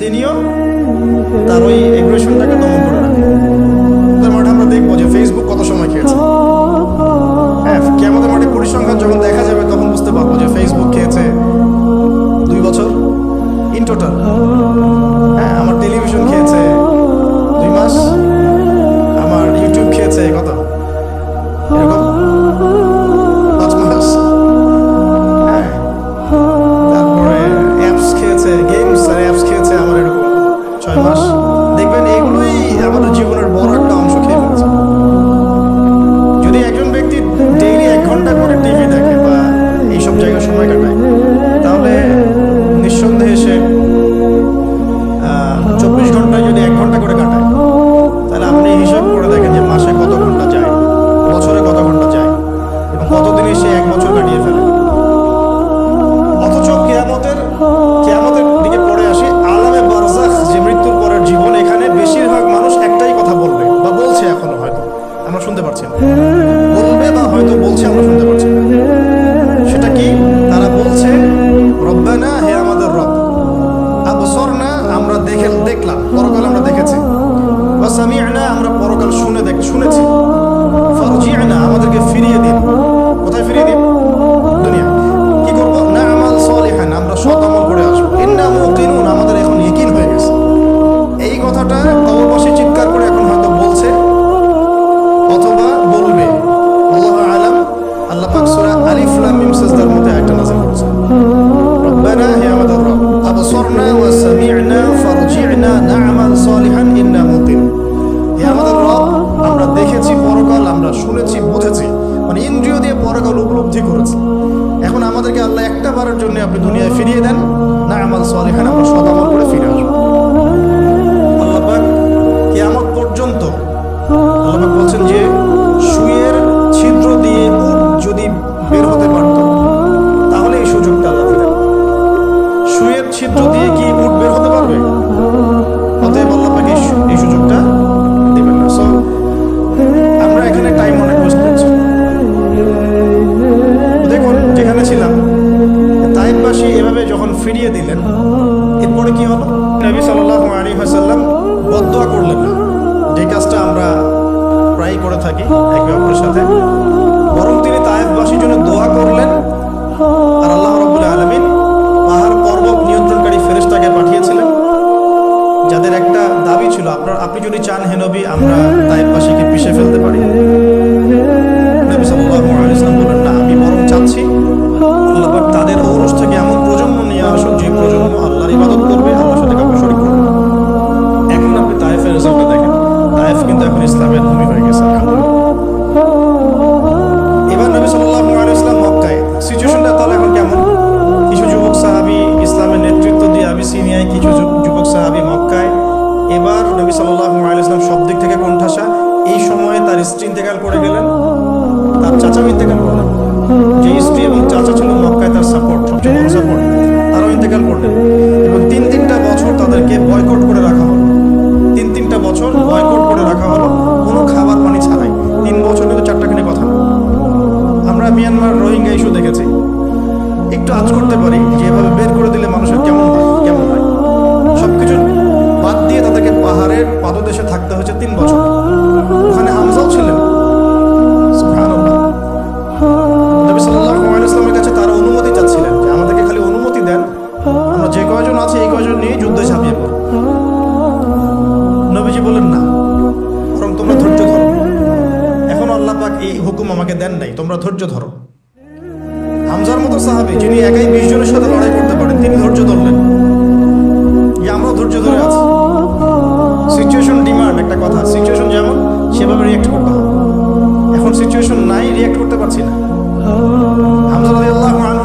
তিনিও তার ওই এগ্রেশনটাকে দমন করে রাখে। তার মাঠে আমরা দেখবো যে ফেসবুক কত সময় খেয়েছে। হ্যাঁ, কিয়ামতের মাঠে পরিসংখ্যান যখন দেখা যাবে তখন বুঝতে পারবো যে ফেসবুক খেয়েছে 2 বছর ইন টোটাল। হ্যাঁ, আমার টেলিভিশন খেয়েছে 2 মাস, আমার ইউটিউব খেয়েছে কত, এরকম 5 মাস। হ্যাঁ, তারপরে অ্যাপস খেয়েছে, গেমস আর অ্যাপস খেয়েছে আমার এরকম 6 মাস। দেখবেন এগুলোই আমাদের জীবনের বড় একটা অংশ খেয়ে ফেলেছে। যদি একজন ব্যক্তি ডেইলি 1 ঘন্টা করে টিভি দেখে বা এইসব জায়গায় সময় কাটায়, তাহলে নিঃসন্দেহে সে 24 ঘন্টায় যদি 1 ঘন্টা করে কাটায়, তাহলে আপনি হিসাব করে দেখেন যে মাসে কত ঘন্টা যায়, বছরে কত ঘন্টা যায়, এবং কতদিনে সে 1 বছর কাটিয়ে ফেলে। অথচ কিয়ামতের দিকে পড়ে আসি, আলামে বারজাখ, যে মৃত্যুর পরের জীবন, এখানে বেশিরভাগ মানুষ একটাই কথা বলবে বা বলছে, এখনো হয়তো আমরা শুনতে পারছি না, বলবে বা হয়তো বলছে, আমরা শুনতে পারছি না। সেটা কি? তারা বলছে, রব্বানা, হে আমাদের রব, আবসরনা, আমরা দেখলাম, পরকাল আমরা দেখেছি, ওয়া সামি'না, আমরা পরকাল শুনেছি, ফারজি'না, আমাদেরকে ফিরিয়ে দিন। কোথায় ফিরিয়ে দিন? দুনিয়া। কি করব? না'মাল সালিহান, আমরা সৎ আমল করে আসবো। ইন্না মুকিনুন, আমাদের এখন ইয়াকিন হয়ে গেছে। এই কথাটা কবরবাসী চিৎকার করে এখন হয়তো বলছে অথবা বলবে, আল্লাহু আ'লাম। আল্লাহ পাক সূরা আলিফ লাম মিম সিজদার মধ্যে একটা নাযিল করেছেন, রব্বানা, হে আমাদের রব, আবসরনা ওয়া সামি'না ফারজি'না না'মাল সালিহান ইন্না মুকিনুন। হে আমাদের রব, আমরা দেখেছি পরকাল, আমরা শুনেছি, বুঝেছি, মানে ইন্দ্রিয় দিয়ে পরকাল উপলব্ধি করেছি। এখন আমাদেরকে আল্লাহ একটা বারের জন্য আপনি দুনিয়ায় ফিরিয়ে দেন, না'মাল সালিহান, আমরা সৎ আমল করে ফিরে আসবো। আল্লাহ পাক কিয়ামত পর্যন্ত আল্লাহ পাক বলছেন যে সুয়ের ছিদ্র দিয়ে উট যদি বের হতে পারত, তাহলে এই সুযোগটা আল্লাহ দিলেন। সুয়ের ছিদ্র দিয়ে কি উট বের হতে পারবে? অতএব আল্লাহ পাক এই সুযোগটা দিবেন না। সো আমরা এখানে টাইম অনেক ওয়েস্ট করছি। দেখুন, যেখানে ছিলাম, তায়েফবাসী এভাবে যখন ফিরিয়ে দিলেন, এরপরে কি হলো? নবী সাল্লাল্লাহু আলাইহি ওয়াসাল্লাম বদদুয়া করলেন না, যে কাজটা আমরা প্রায়ই করে থাকি একে অপরের সাথে, বরং তিনি তায়েফবাসীর জন্য দোয়া করলেন। আর আল্লাহ রাব্বুল আলামিন পাহাড় পর্বত নিয়ন্ত্রণকারী ফেরেশতাকে পাঠিয়েছিলেন, যাদের একটা দাবি ছিল, আপনি যদি চান হে নবী, আমরা তায়েফবাসীকে পিষে ফেলতে পারি। নবী সাল্লাল্লাহু আলাইহি ওয়াসাল্লাম বললেন, না, আমি বরং চাচ্ছি আল্লাহ পাক তাদের ঔরস থেকে এমন প্রজন্ম নিয়ে আসুন যে প্রজন্ম আল্লাহর ইবাদত করবে, আল্লাহর সাথে কাউকে শরীক করবে না। এখন আপনি তায়েফের রেজাল্টটা দেখেন, তায়েফ কিন্তু এখন ইসলামের ভূমি হয়ে গেছে, আলহামদুলিল্লাহ। এবার নবী সাল্লাল্লাহু আলাইহি ওয়াসাল্লাম মক্কায়, সিচুয়েশনটা তাহলে এখন কেমন? কিছু যুবক সাহাবী ইসলামের নেতৃত্ব দিয়ে আবিসিনিয়ায়, কিছু যুবক সাহাবী মক্কায়। এবার নবী সাল্লাল্লাহু আলাইহি ওয়াসাল্লাম সব দিক থেকে কোণঠাসা। এই সময়ে তার স্ত্রী ইন্তেকাল করে গেলেন, তার চাচাও ইন্তেকাল করলেন। যে স্ত্রী এবং চাচা ছিল মক্কায় তার সাপোর্ট, সবচেয়ে বড় সাপোর্ট, তারাও ইন্তেকাল করলেন। এবং 3-3টা বছর তাদেরকে বয়কট করে রাখা হলো। 3-3টা বছর বয়কট করে রাখা হলো, কোনো খাবার পানি ছাড়াই। 3 বছর কিন্তু 4টাখানি কথা না। আমরা মিয়ানমার রোহিঙ্গা ইস্যু দেখেছি, একটু আঁচ করতে পারি যে এভাবে বের করে দিলে মানুষের কেমন হয়। সবকিছু বাদ দিয়ে তাদেরকে পাহাড়ের পাদদেশে থাকতে হয়েছে 3 বছর। ওখানে হামজাও ছিলেন। সুবহানাল্লাহ। নবী সাল্লাল্লাহু আলাইহি ওয়াসাল্লামের কাছে তারা অনুমতি চাচ্ছিলেন যে আমাদেরকে খালি অনুমতি দেন, আমরা যে কয়জন আছি এই কয়জন নিয়ে যুদ্ধে ঝাঁপিয়ে পড়ব। নবীজি বললেন, না, বরং তোমরা ধৈর্য ধরো। এখন আল্লাহ পাক এই হুকুম আমাকে দেন নাই, তোমরা ধৈর্য ধরো। হামজার মতো সাহাবী, যিনি একাই 20 জনের সাথে লড়াই করতে পারেন, তিনি ধৈর্য ধরলেন। আমরাও ধৈর্য ধরে আছি। সিচুয়েশন ডিমান্ড, একটা কথা, সিচুয়েশন যেমন সেভাবে রিয়েক্ট করতে হবে। এখন সিচুয়েশন নাই, রিয়েক্ট করতে পারছি না। হামজা রাদিয়াল্লাহু আনহু